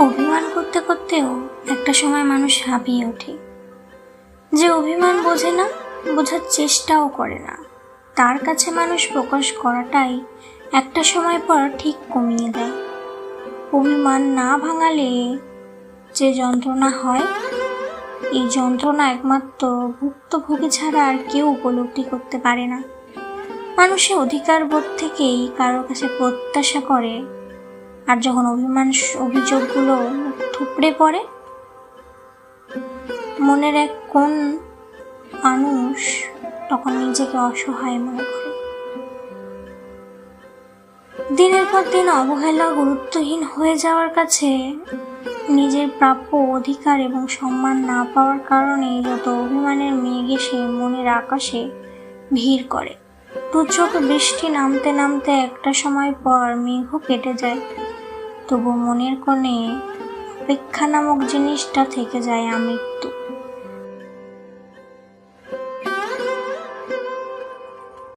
অভিমান করতে করতেও একটা সময় মানুষ হাঁপিয়ে ওঠে। যে অভিমান বোঝে না, বোঝার চেষ্টাও করে না, তার কাছে মানুষ প্রকাশ করাটাই একটা সময় পর ঠিক কমিয়ে দেয়। অভিমান না ভাঙালে যে যন্ত্রণা হয়, এই যন্ত্রণা একমাত্র ভুক্তভোগী ছাড়া আর কেউ উপলব্ধি করতে পারে না। মানুষের অধিকার বোধ থেকেই কারোর কাছে প্রত্যাশা করে, আর যখন অভিযোগগুলো থুপড়ে পড়ে, মনের এক কোন মানুষ তখন নিজেকে অসহায় মনে করে। দিনের পর দিন অবহেলা গুরুত্বহীন হয়ে যাওয়ার কাছে নিজের প্রাপ্য অধিকার এবং সম্মান না পাওয়ার কারণে যত অভিমানের মেঘ এসে মনের আকাশে ভিড় করে। দুচোখ বৃষ্টি নামতে নামতে একটা সময় পর মেঘও কেটে যায়, তবু মনের কোণে অপেক্ষা নামক জিনিসটা থেকে যায় আমৃত্যু।